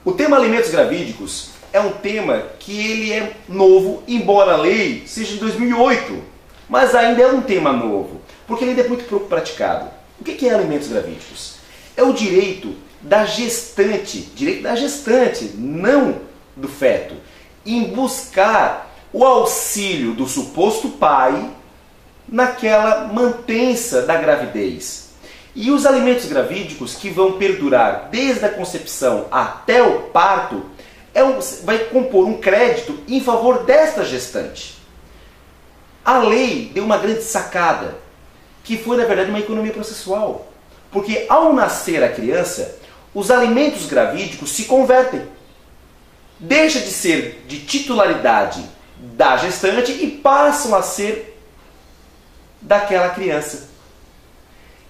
O tema alimentos gravídicos é um tema que ele é novo, embora a lei seja de 2008, mas ainda é um tema novo, porque ele ainda é muito pouco praticado. O que é alimentos gravídicos? É o direito da gestante, não do feto, em buscar o auxílio do suposto pai naquela mantença da gravidez. E os alimentos gravídicos que vão perdurar desde a concepção até o parto vai compor um crédito em favor desta gestante. A lei deu uma grande sacada, que foi na verdade uma economia processual. Porque ao nascer a criança, os alimentos gravídicos se convertem. Deixa de ser de titularidade da gestante e passam a ser daquela criança.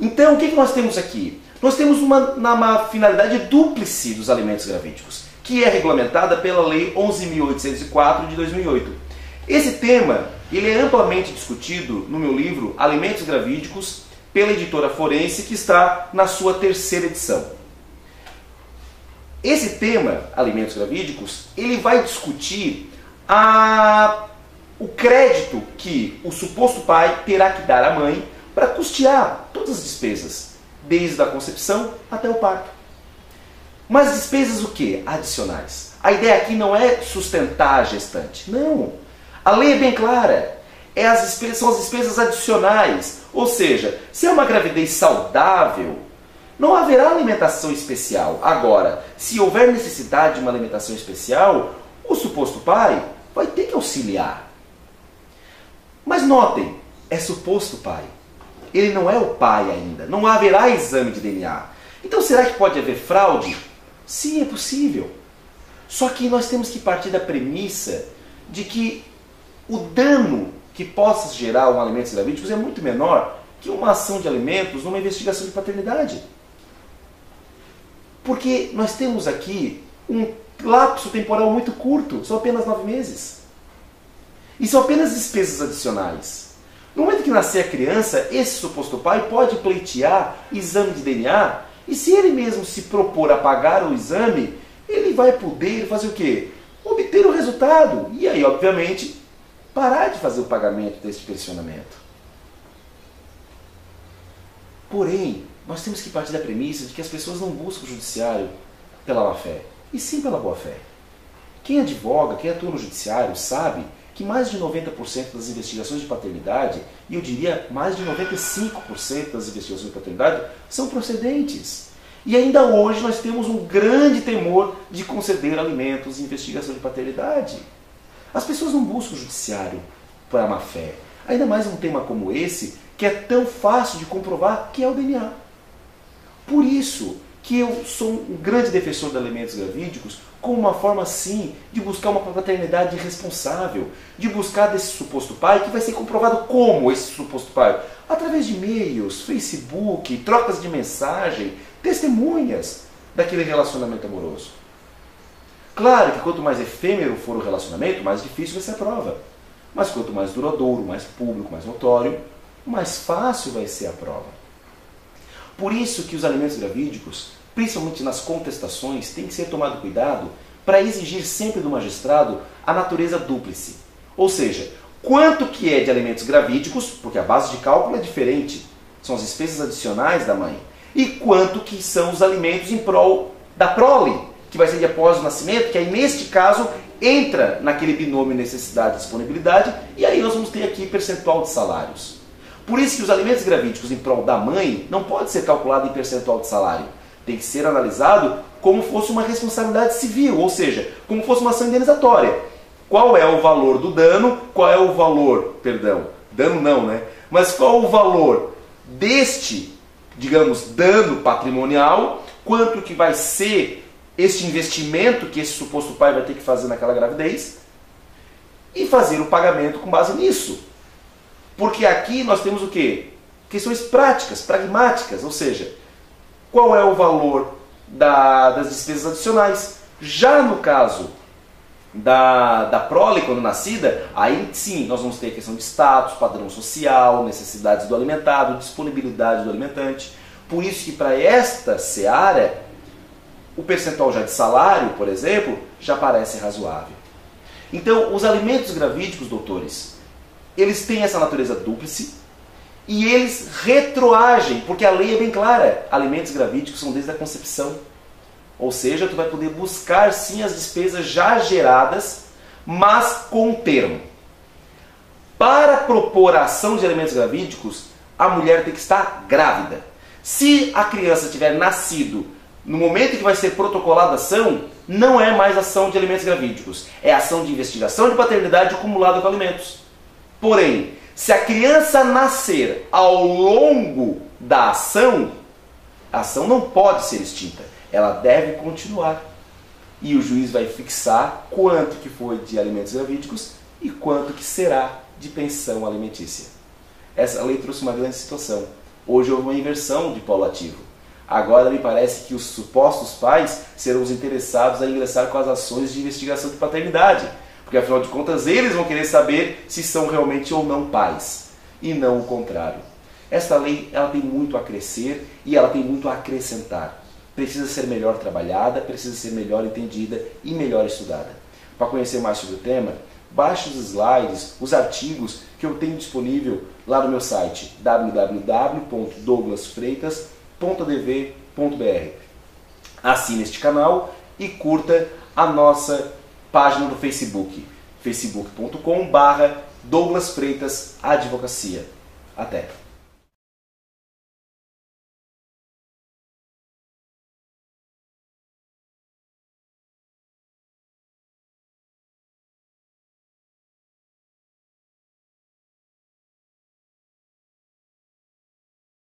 Então, o que nós temos aqui? Nós temos uma finalidade dúplice dos alimentos gravídicos, que é regulamentada pela Lei 11.804 de 2008. Esse tema ele é amplamente discutido no meu livro Alimentos Gravídicos, pela editora Forense, que está na sua 3ª edição. Esse tema, alimentos gravídicos, ele vai discutir o crédito que o suposto pai terá que dar à mãe para custear todas as despesas, desde a concepção até o parto. Mas despesas o quê? Adicionais. A ideia aqui não é sustentar a gestante. Não. A lei é bem clara. São as despesas adicionais. Ou seja, se é uma gravidez saudável, não haverá alimentação especial. Agora, se houver necessidade de uma alimentação especial, o suposto pai vai ter que auxiliar. Mas notem, é suposto pai. Ele não é o pai ainda. Não haverá exame de DNA. Então será que pode haver fraude? Sim, é possível. Só que nós temos que partir da premissa de que o dano que possa gerar um alimentos gravídicos é muito menor que uma ação de alimentos numa investigação de paternidade. Porque nós temos aqui um lapso temporal muito curto, são apenas 9 meses. E são apenas despesas adicionais. No momento que nascer a criança, esse suposto pai pode pleitear exame de DNA e se ele mesmo se propor a pagar o exame, ele vai poder fazer o quê? Obter o resultado. E aí, obviamente, parar de fazer o pagamento desse pensionamento. Porém, nós temos que partir da premissa de que as pessoas não buscam o judiciário pela má-fé, e sim pela boa-fé. Quem advoga, quem atua no judiciário, sabe que mais de 90% das investigações de paternidade, e eu diria mais de 95% das investigações de paternidade, são procedentes. E ainda hoje nós temos um grande temor de conceder alimentos em investigação de paternidade. As pessoas não buscam o judiciário para a má-fé. Ainda mais um tema como esse, que é tão fácil de comprovar, que é o DNA. Por isso que eu sou um grande defensor de alimentos gravídicos, como uma forma, sim, de buscar uma paternidade responsável, de buscar desse suposto pai, que vai ser comprovado como esse suposto pai? Através de e-mails, Facebook, trocas de mensagem, testemunhas daquele relacionamento amoroso. Claro que quanto mais efêmero for o relacionamento, mais difícil vai ser a prova. Mas quanto mais duradouro, mais público, mais notório, mais fácil vai ser a prova. Por isso que os alimentos gravídicos, principalmente nas contestações, tem que ser tomado cuidado para exigir sempre do magistrado a natureza dúplice. Ou seja, quanto que é de alimentos gravídicos, porque a base de cálculo é diferente, são as despesas adicionais da mãe, e quanto que são os alimentos em prol da prole, que vai ser de após o nascimento, que aí neste caso entra naquele binômio necessidade e disponibilidade, e aí nós vamos ter aqui percentual de salários. Por isso que os alimentos gravídicos em prol da mãe não pode ser calculado em percentual de salário. Tem que ser analisado como fosse uma responsabilidade civil, ou seja, como fosse uma ação indenizatória. Qual é o valor do dano, qual é o valor, dano não, né? Mas qual o valor deste, digamos, dano patrimonial, quanto que vai ser este investimento que esse suposto pai vai ter que fazer naquela gravidez e fazer o pagamento com base nisso. Porque aqui nós temos o quê? Questões práticas, pragmáticas, ou seja, qual é o valor das despesas adicionais. Já no caso da prole, quando nascida, aí sim nós vamos ter a questão de status, padrão social, necessidades do alimentado, disponibilidade do alimentante. Por isso que para esta seara, o percentual já de salário, por exemplo, já parece razoável. Então, os alimentos gravídicos, doutores, eles têm essa natureza dúplice e eles retroagem, porque a lei é bem clara. Alimentos gravídicos são desde a concepção. Ou seja, tu vai poder buscar sim as despesas já geradas, mas com termo. Para propor a ação de alimentos gravídicos, a mulher tem que estar grávida. Se a criança tiver nascido no momento que vai ser protocolada a ação, não é mais ação de alimentos gravídicos. É ação de investigação de paternidade acumulada com alimentos. Porém, se a criança nascer ao longo da ação, a ação não pode ser extinta. Ela deve continuar. E o juiz vai fixar quanto que foi de alimentos gravídicos e quanto que será de pensão alimentícia. Essa lei trouxe uma grande situação. Hoje houve uma inversão de polo ativo. Agora me parece que os supostos pais serão os interessados a ingressar com as ações de investigação de paternidade. Porque afinal de contas eles vão querer saber se são realmente ou não pais. E não o contrário. Esta lei ela tem muito a crescer e ela tem muito a acrescentar. Precisa ser melhor trabalhada, precisa ser melhor entendida e melhor estudada. Para conhecer mais sobre o tema, baixe os slides, os artigos que eu tenho disponível lá no meu site www.douglasfreitas.dv.br. Assine este canal e curta a nossa página do Facebook, facebook.com/Douglas Freitas Advocacia. Até!